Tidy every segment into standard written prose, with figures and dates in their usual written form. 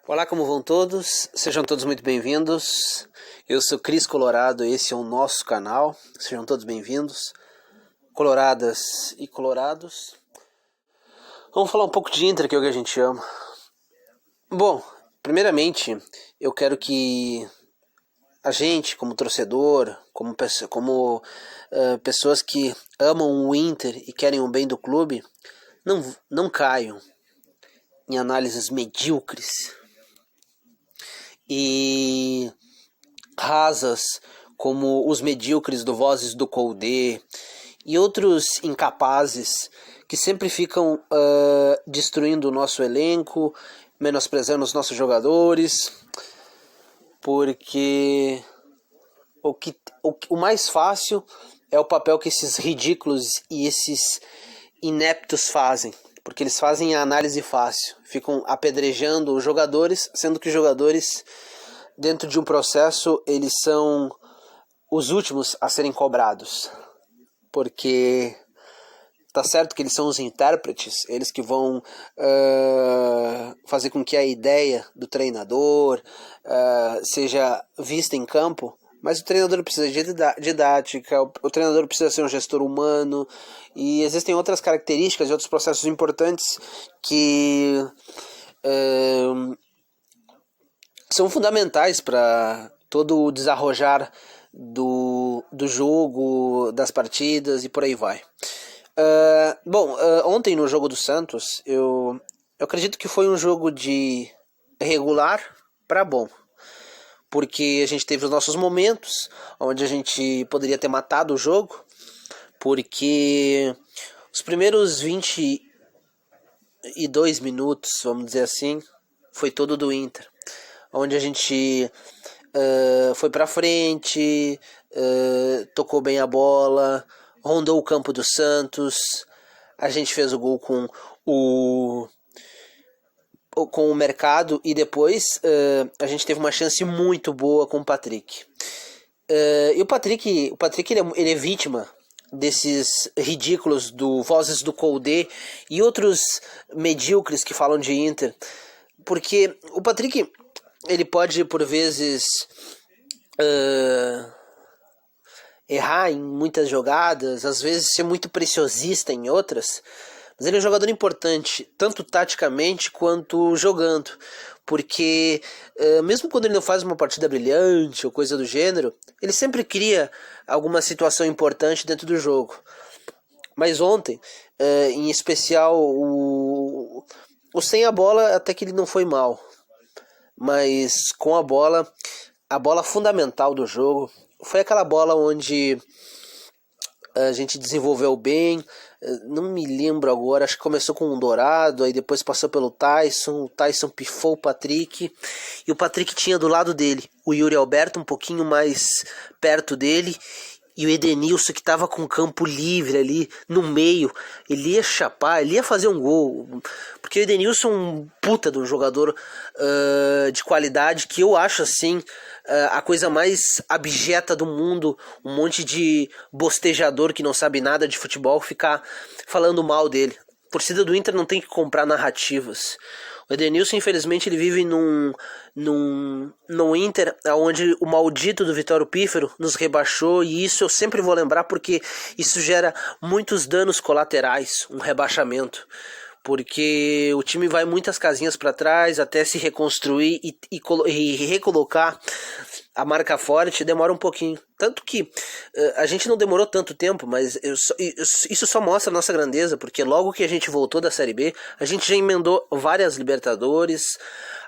Olá, como vão todos? Sejam todos muito bem-vindos. Eu sou Cris Colorado, esse é o nosso canal. Sejam todos bem-vindos, coloradas e colorados. Vamos falar um pouco de Inter, que é o que a gente ama. Bom, primeiramente, eu quero que a gente, como torcedor, como pessoas que amam o Inter e querem o bem do clube, não caiam em análises medíocres e rasas, como os medíocres do Vozes do Koudé e outros incapazes que sempre ficam destruindo o nosso elenco, menosprezando os nossos jogadores, porque o mais fácil é o papel que esses ridículos e esses ineptos fazem, porque eles fazem a análise fácil, ficam apedrejando os jogadores, sendo que os jogadores, dentro de um processo, eles são os últimos a serem cobrados, porque tá certo que eles são os intérpretes, eles que vão fazer com que a ideia do treinador seja vista em campo, mas o treinador precisa de didática, o treinador precisa ser um gestor humano, e existem outras características e outros processos importantes que são fundamentais para todo o desarrojar do jogo, das partidas e por aí vai. Ontem no jogo do Santos, eu acredito que foi um jogo de regular para bom, porque a gente teve os nossos momentos onde a gente poderia ter matado o jogo, porque os primeiros 22 minutos, vamos dizer assim, foi todo do Inter, onde a gente foi pra frente, tocou bem a bola, rondou o campo do Santos, a gente fez o gol com o Mercado, e depois a gente teve uma chance muito boa com o Patrick. E o Patrick ele é vítima desses ridículos do Vozes do Koudé e outros medíocres que falam de Inter, porque o Patrick ele pode por vezes errar em muitas jogadas, às vezes ser muito preciosista em outras, mas ele é um jogador importante, tanto taticamente quanto jogando, porque mesmo quando ele não faz uma partida brilhante ou coisa do gênero, ele sempre cria alguma situação importante dentro do jogo. Mas ontem, em especial, o sem a bola até que ele não foi mal, mas com a bola fundamental do jogo foi aquela bola onde a gente desenvolveu bem. Não me lembro agora, acho que começou com um Dourado, aí depois passou pelo Tyson, o Tyson pifou o Patrick, e o Patrick tinha do lado dele o Yuri Alberto um pouquinho mais perto dele, e o Edenilson que estava com o campo livre ali no meio, ele ia chapar, ele ia fazer um gol, porque o Edenilson é um puta de um jogador de qualidade, que eu acho assim a coisa mais abjeta do mundo, um monte de bostejador que não sabe nada de futebol ficar falando mal dele. A torcida do Inter não tem que comprar narrativas. O Edenilson, infelizmente, ele vive num Inter onde o maldito do Vitório Pífero nos rebaixou, e isso eu sempre vou lembrar porque isso gera muitos danos colaterais, um rebaixamento. Porque o time vai muitas casinhas para trás até se reconstruir e recolocar a marca forte, demora um pouquinho. Tanto que a gente não demorou tanto tempo, mas isso só mostra a nossa grandeza, porque logo que a gente voltou da Série B, a gente já emendou várias Libertadores,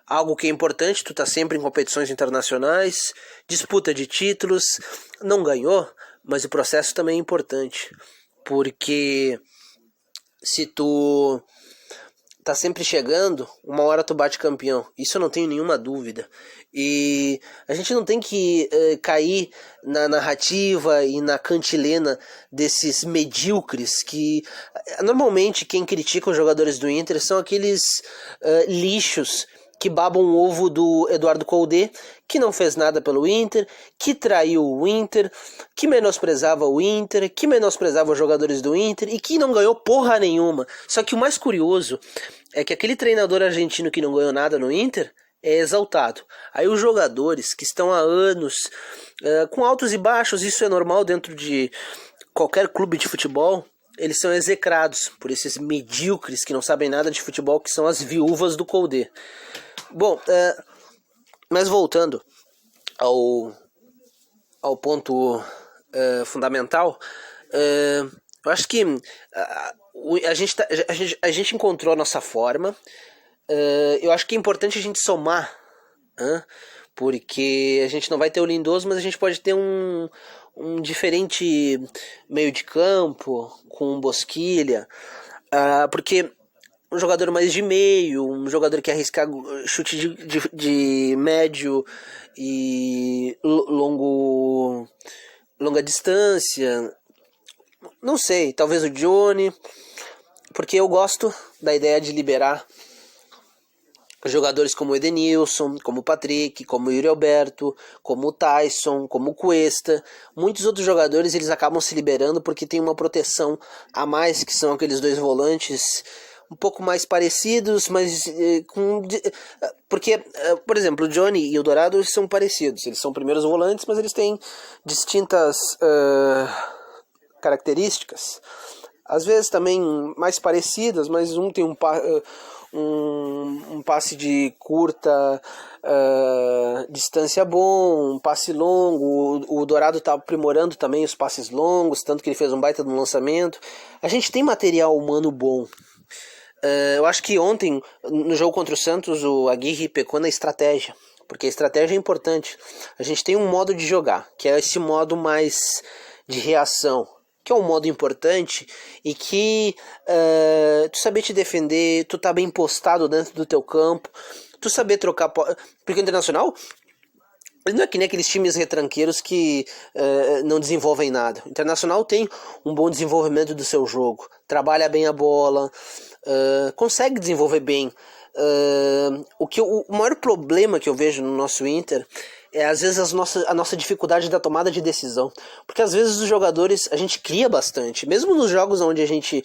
algo que é importante, tu tá sempre em competições internacionais, disputa de títulos, não ganhou, mas o processo também é importante, porque se tu tá sempre chegando, uma hora tu bate campeão. Isso eu não tenho nenhuma dúvida. E a gente não tem que cair na narrativa e na cantilena desses medíocres que normalmente quem critica os jogadores do Inter são aqueles lixos que babam o ovo do Eduardo Koudé, que não fez nada pelo Inter, que traiu o Inter, que menosprezava o Inter, que menosprezava os jogadores do Inter e que não ganhou porra nenhuma. Só que o mais curioso é que aquele treinador argentino que não ganhou nada no Inter, é exaltado. Aí os jogadores que estão há anos com altos e baixos, isso é normal dentro de qualquer clube de futebol, eles são execrados por esses medíocres que não sabem nada de futebol, que são as viúvas do Koudé. Bom, mas voltando ao ponto fundamental, eu acho que a gente encontrou a nossa forma. Eu acho que é importante a gente somar, porque a gente não vai ter o Lindoso, mas a gente pode ter um diferente meio de campo com um Bosquilha, porque um jogador mais de meio, um jogador que arriscar chute de médio e longa distância, não sei, talvez o Johnny, porque eu gosto da ideia de liberar jogadores como o Edenilson, como o Patrick, como o Yuri Alberto, como o Tyson, como o Cuesta. Muitos outros jogadores eles acabam se liberando porque tem uma proteção a mais, que são aqueles dois volantes um pouco mais parecidos, mas porque, por exemplo, o Johnny e o Dourado são parecidos. Eles são primeiros volantes, mas eles têm distintas características. Às vezes também mais parecidas, mas um tem um passe de curta distância bom, um passe longo. O Dourado está aprimorando também os passes longos, tanto que ele fez um baita de um lançamento. A gente tem material humano bom. Eu acho que ontem, no jogo contra o Santos, o Aguirre pecou na estratégia, porque a estratégia é importante. A gente tem um modo de jogar, que é esse modo mais de reação, que é um modo importante e que tu saber te defender, tu tá bem postado dentro do teu campo, tu saber trocar... Porque o Internacional, ele não é que nem aqueles times retranqueiros que não desenvolvem nada. O Internacional tem um bom desenvolvimento do seu jogo, trabalha bem a bola, consegue desenvolver bem. O maior problema que eu vejo no nosso Inter é às vezes a nossa dificuldade da tomada de decisão, porque às vezes os jogadores, a gente cria bastante, mesmo nos jogos onde a gente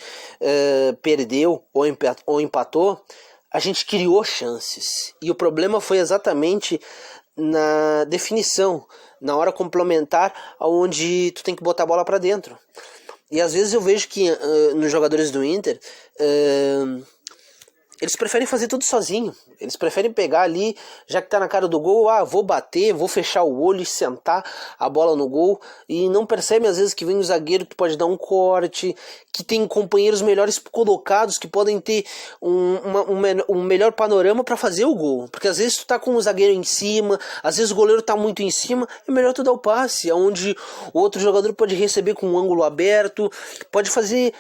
perdeu ou empatou, a gente criou chances, e o problema foi exatamente na definição, na hora complementar, onde tu tem que botar a bola para dentro. E às vezes eu vejo que nos jogadores do Inter eles preferem fazer tudo sozinho. Eles preferem pegar ali, já que tá na cara do gol, vou bater, vou fechar o olho e sentar a bola no gol. E não percebem às vezes que vem um zagueiro que pode dar um corte, que tem companheiros melhores colocados, que podem ter um melhor panorama para fazer o gol. Porque às vezes tu tá com o zagueiro em cima, às vezes o goleiro tá muito em cima, é melhor tu dar o passe, onde o outro jogador pode receber com um ângulo aberto, pode fazer...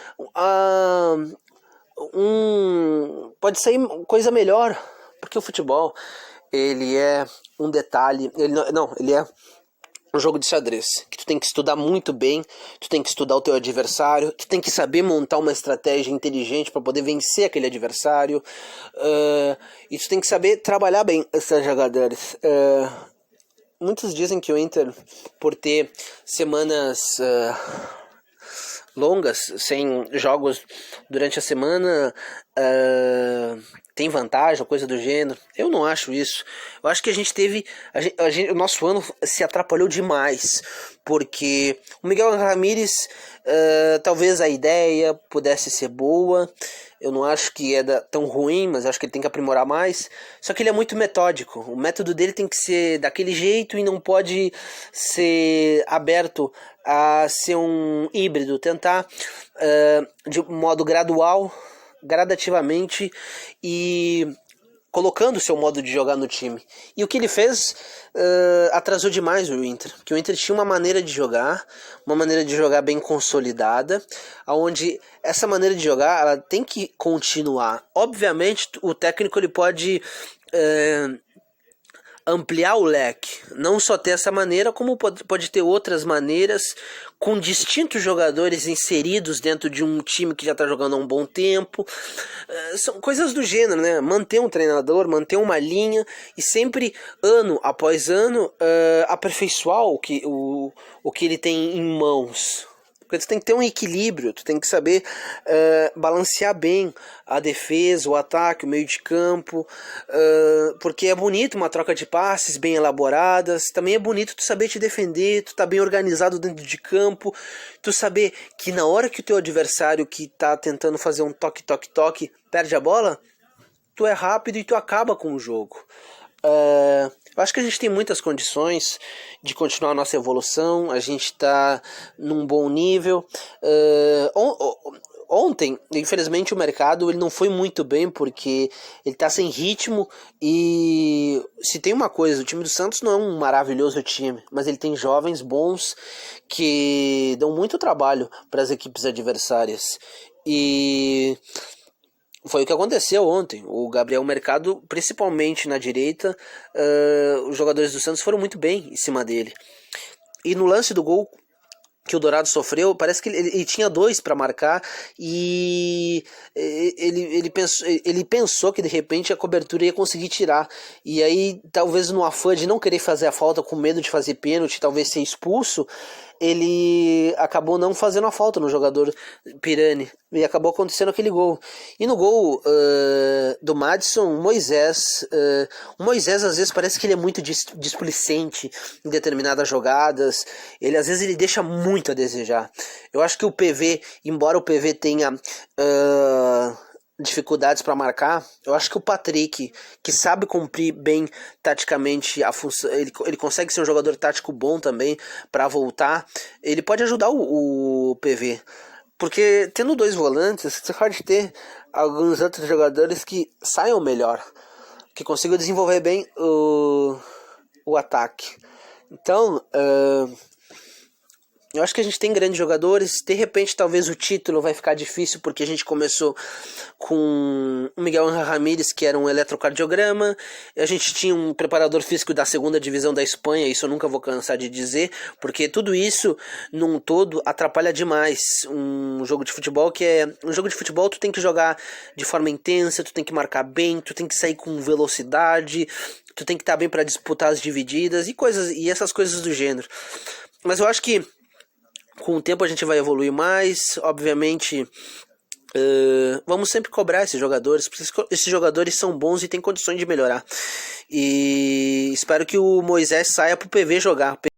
pode sair coisa melhor, porque o futebol ele é um detalhe, ele é um jogo de xadrez, que tu tem que estudar muito bem, tu tem que estudar o teu adversário, tu tem que saber montar uma estratégia inteligente para poder vencer aquele adversário, e tu tem que saber trabalhar bem esses jogadores. Muitos dizem que o Inter, por ter semanas longas, sem jogos durante a semana, tem vantagem, coisa do gênero. Eu não acho isso. Eu acho que o nosso ano se atrapalhou demais, porque o Miguel Ramírez, talvez a ideia pudesse ser boa. Eu não acho que é tão ruim, mas acho que ele tem que aprimorar mais. Só que ele é muito metódico. O método dele tem que ser daquele jeito e não pode ser aberto a ser um híbrido. Tentar de modo gradual, gradativamente, e colocando o seu modo de jogar no time. E o que ele fez atrasou demais o Inter, porque o Inter tinha uma maneira de jogar bem consolidada, onde essa maneira de jogar ela tem que continuar. Obviamente o técnico ele pode ampliar o leque, não só ter essa maneira, como pode ter outras maneiras com distintos jogadores inseridos dentro de um time que já está jogando há um bom tempo. São coisas do gênero, né? Manter um treinador, manter uma linha e sempre, ano após ano, aperfeiçoar o que ele tem em mãos. Porque tu tem que ter um equilíbrio, tu tem que saber balancear bem a defesa, o ataque, o meio de campo, porque é bonito uma troca de passes bem elaboradas, também é bonito tu saber te defender, tu tá bem organizado dentro de campo, tu saber que na hora que o teu adversário que tá tentando fazer um toque perde a bola, tu é rápido e tu acaba com o jogo. Eu acho que a gente tem muitas condições de continuar a nossa evolução, a gente está num bom nível. Ontem, infelizmente, o mercado ele não foi muito bem porque ele está sem ritmo e se tem uma coisa, o time do Santos não é um maravilhoso time, mas ele tem jovens bons que dão muito trabalho para as equipes adversárias e foi o que aconteceu ontem. O Gabriel Mercado, principalmente na direita, os jogadores do Santos foram muito bem em cima dele. E no lance do gol que o Dourado sofreu, parece que ele tinha 2 para marcar e ele pensou que de repente a cobertura ia conseguir tirar. E aí, talvez no afã de não querer fazer a falta, com medo de fazer pênalti, talvez ser expulso, ele acabou não fazendo a falta no jogador Pirani e acabou acontecendo aquele gol. E no gol do Madison, o Moisés às vezes parece que ele é muito displicente em determinadas jogadas, ele às vezes ele deixa muito a desejar. Eu acho que o PV, embora o PV tenha dificuldades para marcar, eu acho que o Patrick, que sabe cumprir bem taticamente a função, ele consegue ser um jogador tático bom também para voltar, ele pode ajudar o PV, porque tendo 2 volantes você pode ter alguns outros jogadores que saiam melhor, que consigam desenvolver bem o ataque. Então eu acho que a gente tem grandes jogadores. De repente talvez o título vai ficar difícil porque a gente começou com o Miguel Ángel Ramírez, que era um eletrocardiograma. A gente tinha um preparador físico da 2ª divisão da Espanha, isso eu nunca vou cansar de dizer, porque tudo isso num todo atrapalha demais um jogo de futebol, que é um jogo de futebol. Tu tem que jogar de forma intensa, tu tem que marcar bem, tu tem que sair com velocidade, tu tem que estar bem para disputar as divididas e essas coisas do gênero. Mas eu acho que com o tempo a gente vai evoluir mais, obviamente. Vamos sempre cobrar esses jogadores, porque esses jogadores são bons e têm condições de melhorar. E espero que o Moisés saia pro PV jogar.